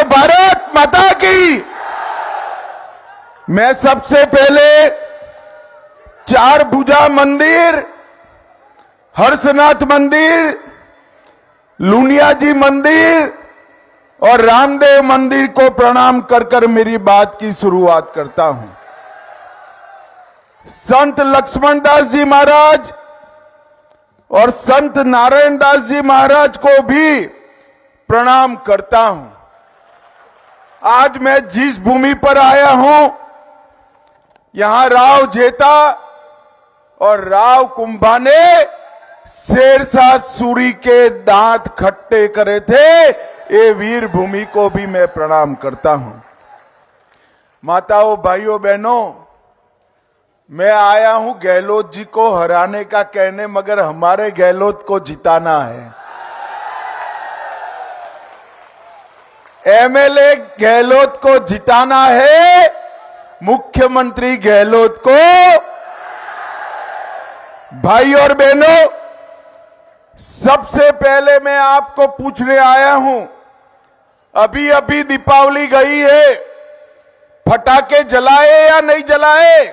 भारत माता की। मैं सबसे पहले चार भुजा मंदिर, हर्षनाथ मंदिर, लुनिया जी मंदिर और रामदेव मंदिर को प्रणाम कर कर मेरी बात की शुरुआत करता हूं। संत लक्ष्मण दास जी महाराज और संत नारायण दास जी महाराज को भी प्रणाम करता हूं। आज मैं जिस भूमि पर आया हूं, यहां राव जेता और राव कुंभा ने शेरशाह सूरी के दांत खट्टे करे थे। ये वीर भूमि को भी मैं प्रणाम करता हूं। माताओं, भाइयों, बहनों, मैं आया हूं गहलोत जी को हराने का कहने, मगर हमारे गहलोत को जिताना है। एमएलए गहलोत को जिताना है, मुख्यमंत्री गहलोत को। भाई और बहनों, सबसे पहले मैं आपको पूछने आया हूं, अभी अभी दीपावली गई है, पटाखे जलाए या नहीं जलाए?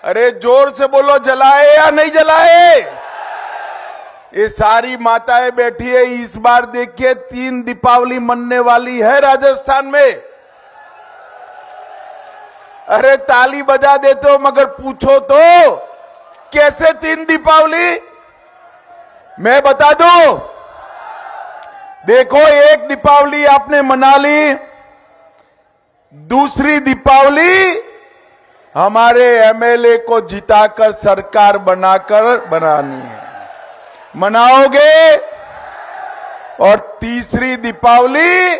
अरे जोर से बोलो, जलाए या नहीं जलाए? ये सारी माताएं बैठी है। इस बार देखिए 3 दीपावली मनने वाली है राजस्थान में। अरे ताली बजा देते हो, मगर पूछो तो कैसे 3 दीपावली? मैं बता दूं, देखो, एक दीपावली आपने मना ली, दूसरी दीपावली हमारे एमएलए को जिताकर सरकार बनाकर बनानी है, मनाओगे। और तीसरी दीपावली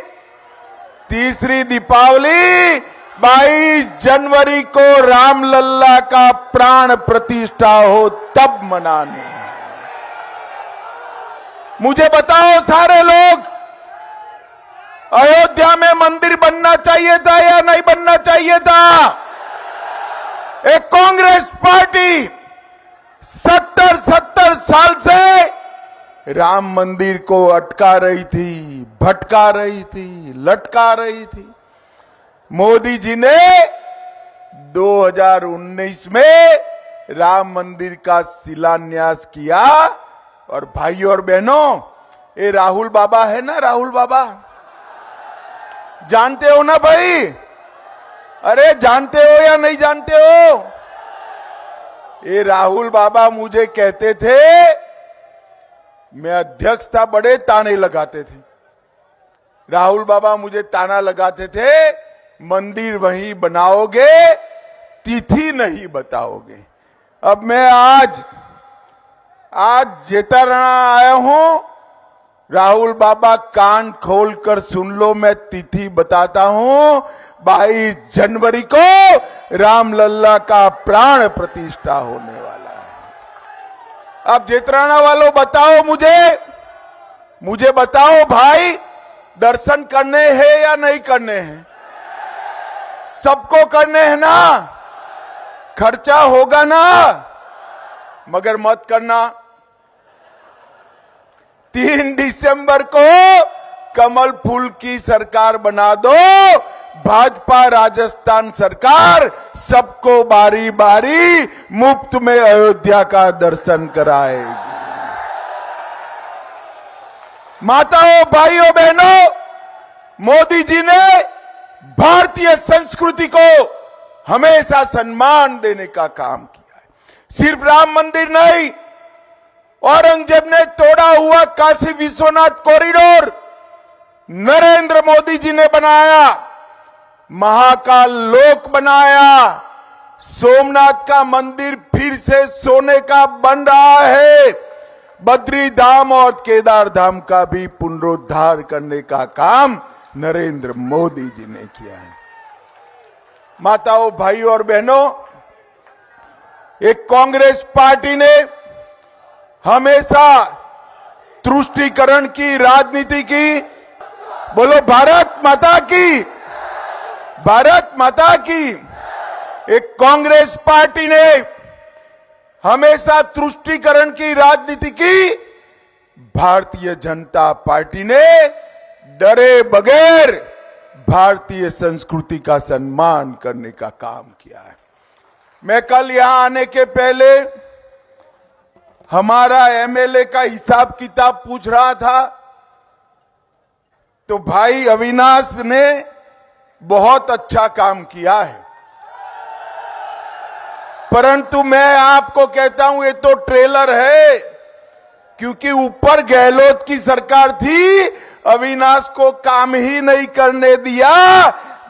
22 जनवरी को रामलल्ला का प्राण प्रतिष्ठा हो, तब मनानी है। मुझे बताओ सारे लोग, अयोध्या में मंदिर बनना चाहिए था या नहीं बनना चाहिए था? एक कांग्रेस पार्टी 70 साल से राम मंदिर को अटका रही थी, भटका रही थी, लटका रही थी। मोदी जी ने 2019 में राम मंदिर का शिलान्यास किया। और भाइयों और बहनों, ये राहुल बाबा है ना, राहुल बाबा जानते हो ना भाई? अरे जानते हो या नहीं जानते हो? ये राहुल बाबा मुझे कहते थे, मैं अध्यक्ष था, बड़े ताने लगाते थे। राहुल बाबा मुझे ताना लगाते थे, मंदिर वहीं बनाओगे, तिथि नहीं बताओगे। अब मैं आज जेताराना आया हूं। राहुल बाबा, कान खोलकर सुन लो, मैं तिथि बताता हूं। 22 जनवरी को रामलल्ला का प्राण प्रतिष्ठा होने वाला है। अब जेतराना वालों, बताओ मुझे बताओ भाई, दर्शन करने हैं या नहीं करने हैं? सबको करने हैं ना? खर्चा होगा ना? मगर मत करना। 3 दिसंबर को कमल फूल की सरकार बना दो, भाजपा राजस्थान सरकार सबको बारी बारी मुफ्त में अयोध्या का दर्शन कराएगी। माताओं, भाइयों, बहनों, मोदी जी ने भारतीय संस्कृति को हमेशा सम्मान देने का काम किया है। सिर्फ राम मंदिर नहीं, औरंगजेब ने तोड़ा हुआ काशी विश्वनाथ कॉरिडोर नरेंद्र मोदी जी ने बनाया, महाकाल लोक बनाया, सोमनाथ का मंदिर फिर से सोने का बन रहा है, बद्री धाम और केदार धाम का भी पुनरुद्धार करने का काम नरेंद्र मोदी जी ने किया है। माताओं, भाइयों और बहनों, एक कांग्रेस पार्टी ने हमेशा तुष्टीकरण की राजनीति की। बोलो भारत माता की, भारत माता की। एक कांग्रेस पार्टी ने हमेशा तुष्टीकरण की राजनीति की। भारतीय जनता पार्टी ने डरे बगैर भारतीय संस्कृति का सम्मान करने का काम किया है। मैं कल यहां आने के पहले हमारा एमएलए का हिसाब किताब पूछ रहा था, तो भाई अविनाश ने बहुत अच्छा काम किया है, परंतु मैं आपको कहता हूं ये तो ट्रेलर है, क्योंकि ऊपर गहलोत की सरकार थी, अविनाश को काम ही नहीं करने दिया।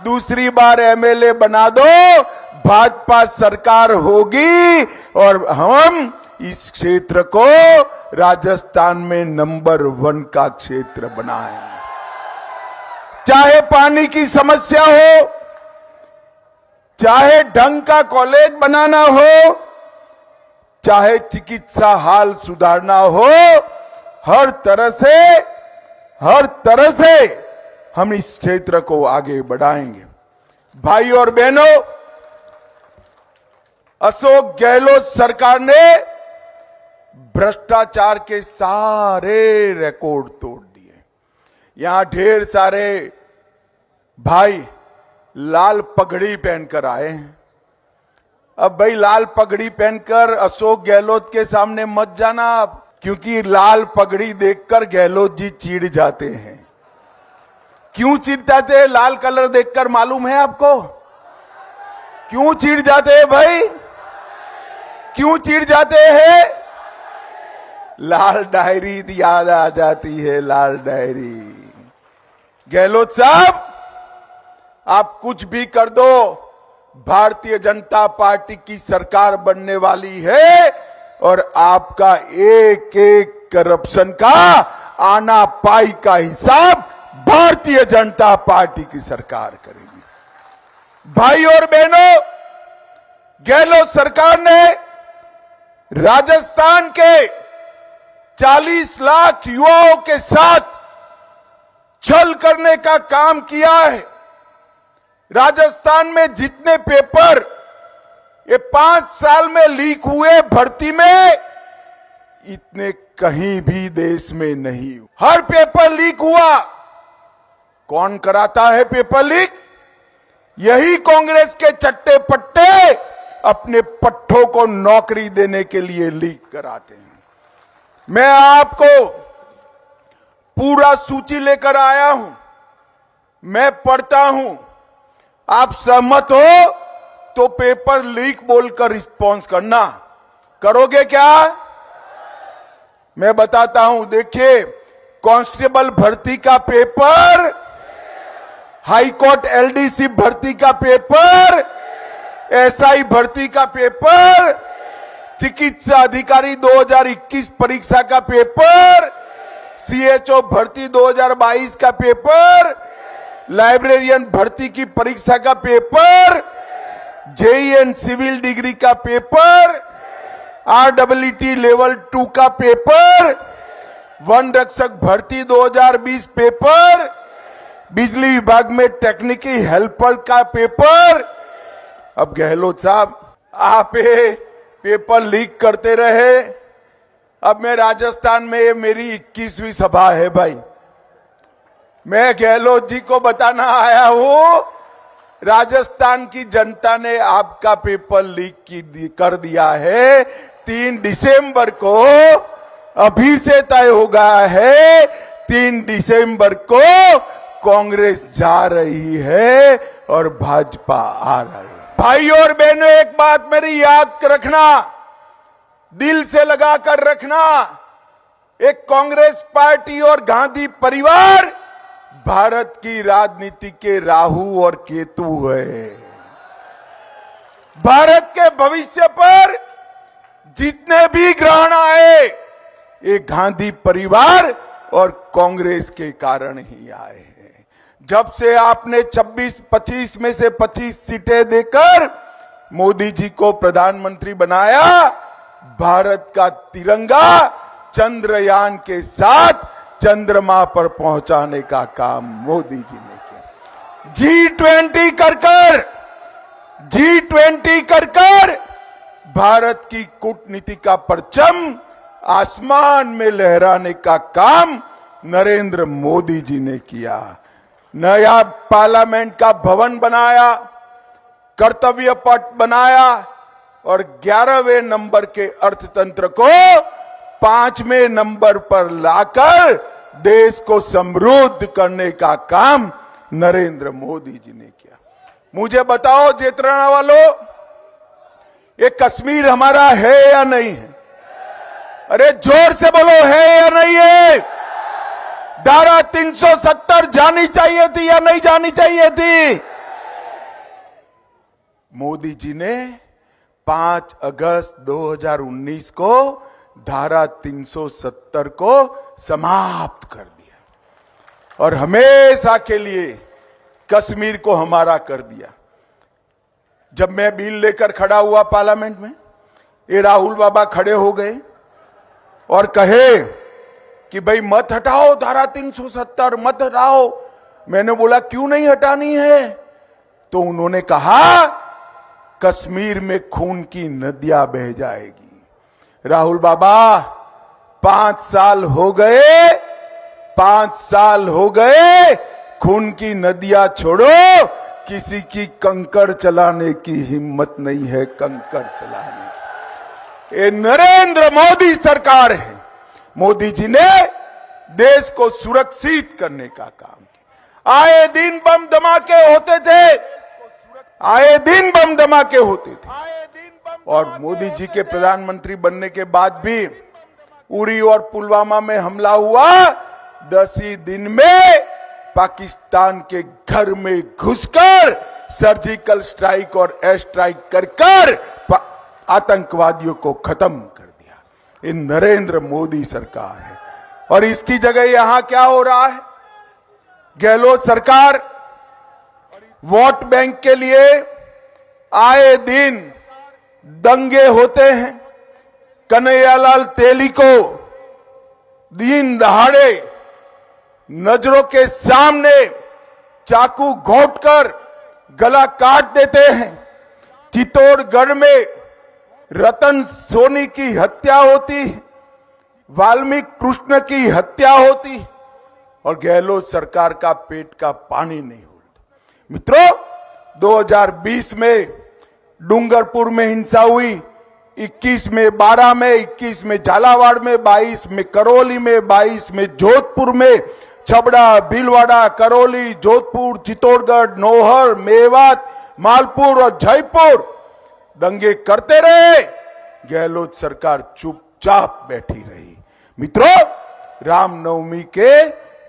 दूसरी बार एमएलए बना दो, भाजपा सरकार होगी और हम इस क्षेत्र को राजस्थान में नंबर 1 का क्षेत्र बनाएंगे। चाहे पानी की समस्या हो, चाहे ढंग का कॉलेज बनाना हो, चाहे चिकित्सा हाल सुधारना हो, हर तरह से हम इस क्षेत्र को आगे बढ़ाएंगे। भाई और बहनों, अशोक गहलोत सरकार ने भ्रष्टाचार के सारे रिकॉर्ड तोड़ दिए। यहां ढेर सारे भाई लाल पगड़ी पहनकर आए हैं। अब भाई लाल पगड़ी पहनकर अशोक गहलोत के सामने मत जाना आप, क्योंकि लाल पगड़ी देखकर गहलोत जी चिढ़ जाते हैं। क्यों चिढ़ जाते हैं? लाल कलर देखकर मालूम है आपको? क्यों चिढ़ जाते हैं भाई? क्यों चिढ़ जाते हैं? लाल डायरी याद आ जाती है, लाल डायरी। गहलोत साहब, आप कुछ भी कर दो, भारतीय जनता पार्टी की सरकार बनने वाली है और आपका एक एक करप्शन का आना पाई का हिसाब भारतीय जनता पार्टी की सरकार करेगी। भाई और बहनों, गहलोत सरकार ने राजस्थान के 40 लाख युवाओं के साथ छल करने का काम किया है। राजस्थान में जितने पेपर ये 5 साल में लीक हुए भर्ती में, इतने कहीं भी देश में नहीं। हर पेपर लीक हुआ। कौन कराता है पेपर लीक? यही कांग्रेस के चट्टे पट्टे अपने पट्टों को नौकरी देने के लिए लीक कराते हैं। मैं आपको पूरा सूची लेकर आया हूं, मैं पढ़ता हूं। आप सहमत हो तो पेपर लीक बोलकर रिस्पॉन्स करना। करोगे क्या? मैं बताता हूं। देखिए, कांस्टेबल भर्ती का पेपर, हाई कोर्ट एलडीसी भर्ती का पेपर, एसआई भर्ती का पेपर, चिकित्सा अधिकारी 2021 परीक्षा का पेपर, सीएचओ भर्ती 2022 का पेपर, लाइब्रेरियन भर्ती की परीक्षा का पेपर, जेईएन सिविल डिग्री का पेपर, आरडब्ल्यूटी लेवल 2 का पेपर, वन रक्षक भर्ती 2020 पेपर, बिजली विभाग में टेक्निकल हेल्पर का पेपर। अब गहलोत साहब, आप ये पेपर लीक करते रहे। अब मैं राजस्थान में, ये मेरी 21वीं सभा है भाई। मैं गहलोत जी को बताना आया हूं, राजस्थान की जनता ने आपका पेपर लीक कर दिया है। 3 दिसंबर को अभी से तय हो गया है, 3 दिसंबर को कांग्रेस जा रही है और भाजपा आ रही है। भाई और बहनों, एक बात मेरी याद रखना, दिल से लगा कर रखना, एक कांग्रेस पार्टी और गांधी परिवार भारत की राजनीति के राहु और केतु है। भारत के भविष्य पर जितने भी ग्रहण आए, ये गांधी परिवार और कांग्रेस के कारण ही आए हैं। जब से आपने 26 में से 25 सीटें देकर मोदी जी को प्रधानमंत्री बनाया, भारत का तिरंगा चंद्रयान के साथ चंद्रमा पर पहुंचाने का काम मोदी जी ने किया। G20 कर भारत की कूटनीति का परचम आसमान में लहराने का काम नरेंद्र मोदी जी ने किया। नया पार्लियामेंट का भवन बनाया, कर्तव्य पथ बनाया और 11वें नंबर के अर्थतंत्र को 5वें नंबर पर लाकर देश को समृद्ध करने का काम नरेंद्र मोदी जी ने किया। मुझे बताओ जेतराना वालों, ये कश्मीर हमारा है या नहीं है? अरे जोर से बोलो, है या नहीं है? धारा 370 जानी चाहिए थी या नहीं जानी चाहिए थी? मोदी जी ने 5 अगस्त 2019 को धारा 370 को समाप्त कर दिया और हमेशा के लिए कश्मीर को हमारा कर दिया। जब मैं बिल लेकर खड़ा हुआ पार्लियामेंट में, ये राहुल बाबा खड़े हो गए और कहे कि भाई मत हटाओ धारा 370, मत हटाओ। मैंने बोला क्यों नहीं हटानी है? तो उन्होंने कहा कश्मीर में खून की नदियां बह जाएगी। राहुल बाबा 5 साल हो गए, 5 साल हो गए, खून की नदियां छोड़ो, किसी की कंकड़ चलाने की हिम्मत नहीं है, कंकड़ चलाने की। ये नरेंद्र मोदी सरकार है। मोदी जी ने देश को सुरक्षित करने का काम किया। आए दिन बम धमाके होते थे, आए दिन बम धमाके होते थे और मोदी जी के प्रधानमंत्री बनने के बाद भी उरी और पुलवामा में हमला हुआ। 10 ही दिन में पाकिस्तान के घर में घुसकर सर्जिकल स्ट्राइक और एयर स्ट्राइक कर आतंकवादियों को खत्म कर दिया। ये नरेंद्र मोदी सरकार है। और इसकी जगह यहां क्या हो रहा है? गहलोत सरकार वोट बैंक के लिए आए दिन दंगे होते हैं। कन्हैयालाल तेली को दिन दहाड़े नजरों के सामने चाकू घोंटकर गला काट देते हैं। चित्तौड़गढ़ में रतन सोनी की हत्या होती है, वाल्मीकि कृष्ण की हत्या होती और गहलोत सरकार का पेट का पानी नहीं होता। मित्रों, 2020 में डूंगरपुर में हिंसा हुई, 21 में 12 में, 21 में झालावाड़ में, 22 में करौली में, 22 में जोधपुर में, छबड़ा, भीलवाड़ा, करौली, जोधपुर, चित्तौड़गढ़, नौहर, मेवात, मालपुर और जयपुर दंगे करते रहे। गहलोत सरकार चुपचाप बैठी रही। मित्रों,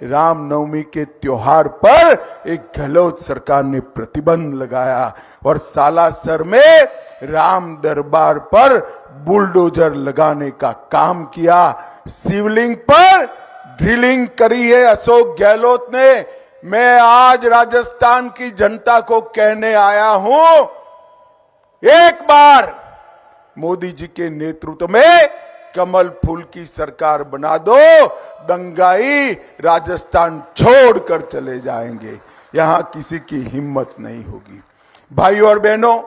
रामनवमी के त्योहार पर एक गहलोत सरकार ने प्रतिबंध लगाया और सालासर में राम दरबार पर बुलडोजर लगाने का काम किया। शिवलिंग पर ड्रिलिंग करी है अशोक गहलोत ने। मैं आज राजस्थान की जनता को कहने आया हूं, एक बार मोदी जी के नेतृत्व में कमल फूल की सरकार बना दो, दंगाई राजस्थान छोड़कर चले जाएंगे। यहां किसी की हिम्मत नहीं होगी। भाइयों और बहनों,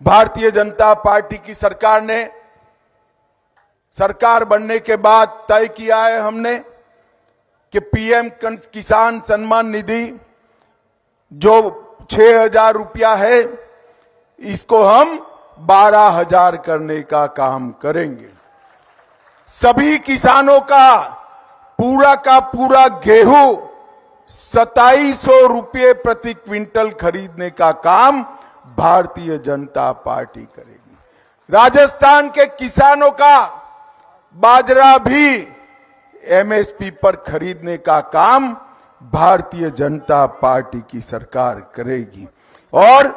भारतीय जनता पार्टी की सरकार ने सरकार बनने के बाद तय किया है हमने कि पीएम किसान सम्मान निधि जो 6,000 रुपया है, इसको हम 12,000 करने का काम करेंगे। सभी किसानों का पूरा गेहूं 2700 रुपये प्रति क्विंटल खरीदने का काम भारतीय जनता पार्टी करेगी। राजस्थान के किसानों का बाजरा भी एमएसपी पर खरीदने का काम भारतीय जनता पार्टी की सरकार करेगी। और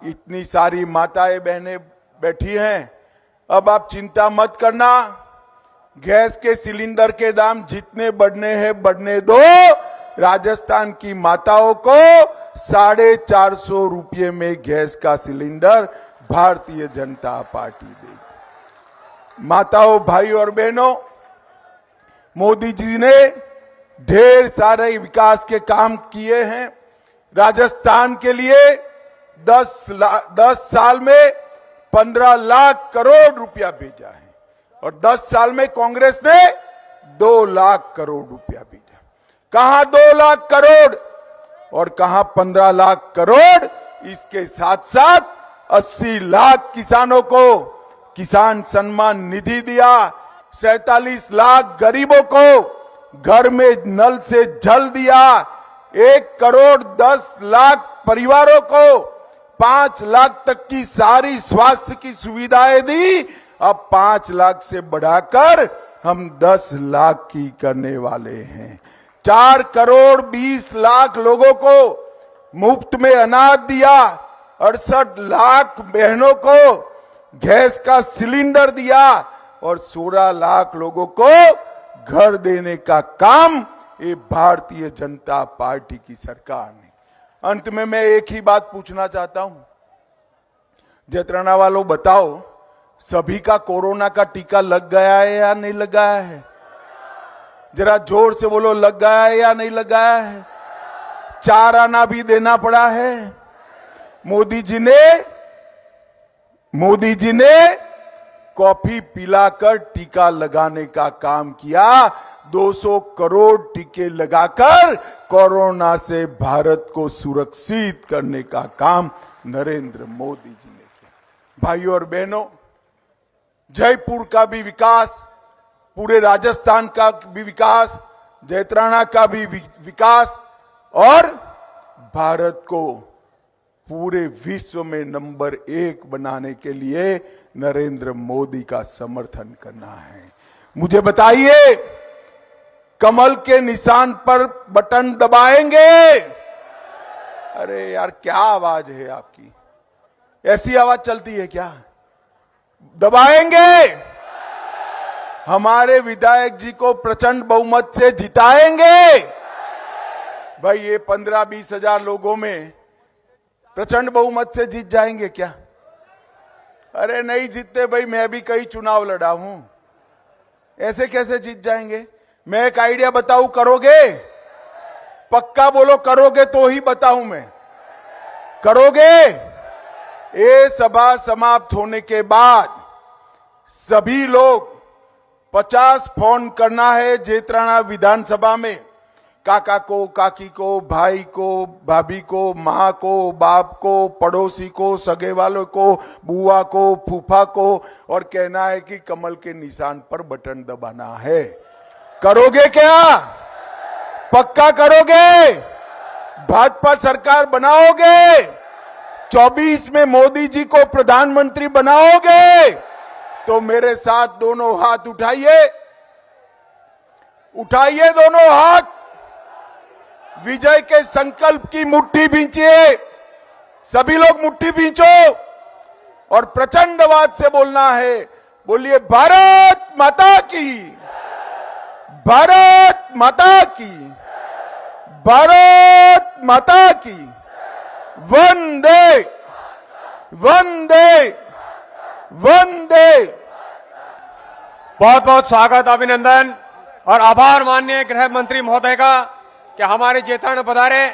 इतनी सारी माताएं बहनें बैठी हैं, अब आप चिंता मत करना, गैस के सिलेंडर के दाम जितने बढ़ने हैं बढ़ने दो। राजस्थान की माताओं को 450 रुपये में गैस का सिलेंडर भारतीय जनता पार्टी देगी। माताओं, भाइयों और बहनों, मोदी जी ने ढेर सारे विकास के काम किए हैं। राजस्थान के लिए 10 साल में 15 लाख करोड़ रुपया भेजा है और 10 साल में कांग्रेस ने 2 लाख करोड़ रुपया भेजा। कहां 2 लाख करोड़ और कहां 15 लाख करोड़। इसके साथ साथ 80 लाख किसानों को किसान सम्मान निधि दिया, 47 लाख गरीबों को घर में नल से जल दिया, 1 करोड़ 10 लाख परिवारों को 5 लाख तक की सारी स्वास्थ्य की सुविधाएं दी। अब 5 लाख से बढ़ाकर हम 10 लाख की करने वाले हैं। 4 करोड़ 20 लाख लोगों को मुफ्त में अनाज दिया, 68 लाख बहनों को गैस का सिलेंडर दिया और 16 लाख लोगों को घर देने का काम ये भारतीय जनता पार्टी की सरकार ने। अंत में मैं एक ही बात पूछना चाहता हूं, जतराना वालों बताओ, सभी का कोरोना का टीका लग गया है या नहीं लगा है? जरा जोर से बोलो, लग गया है या नहीं लगा है? 4 आना भी देना पड़ा है। मोदी जी ने कॉफी पिलाकर टीका लगाने का काम किया। 200 करोड़ टीके लगाकर कोरोना से भारत को सुरक्षित करने का काम नरेंद्र मोदी जी ने किया। भाइयों और बहनों, जयपुर का भी विकास, पूरे राजस्थान का भी विकास, जैतराना का भी विकास और भारत को पूरे विश्व में नंबर 1 बनाने के लिए नरेंद्र मोदी का समर्थन करना है। मुझे बताइए, कमल के निशान पर बटन दबाएंगे? अरे यार, क्या आवाज है आपकी? ऐसी आवाज चलती है क्या? दबाएंगे? हमारे विधायक जी को प्रचंड बहुमत से जिताएंगे? भाई, ये 15-20 हजार लोगों में प्रचंड बहुमत से जीत जाएंगे क्या? अरे नहीं जीतते भाई, मैं भी कई चुनाव लड़ा हूं। ऐसे कैसे जीत जाएंगे? मैं एक आइडिया बताऊं, करोगे? पक्का बोलो, करोगे तो ही बताऊं मैं। करोगे? ये सभा समाप्त होने के बाद सभी लोग 50 फोन करना है जैतराना विधानसभा में। काका को, काकी को, भाई को, भाभी को, माँ को, बाप को, पड़ोसी को, सगे वालों को, बुआ को, फूफा को, और कहना है कि कमल के निशान पर बटन दबाना है। करोगे क्या? पक्का करोगे? भाजपा सरकार बनाओगे? 24 में मोदी जी को प्रधानमंत्री बनाओगे? तो मेरे साथ दोनों हाथ उठाइए, उठाइए दोनों हाथ, विजय के संकल्प की मुट्ठी भींचिए। सभी लोग मुट्ठी भींचो और प्रचंड आवाज से बोलना है। बोलिए, भारत माता की, भारत माता की, भारत माता की, वंदे वंदे वंदे। बहुत बहुत स्वागत, अभिनंदन और आभार माननीय गृह मंत्री महोदय का कि हमारे जैतराना पधारे।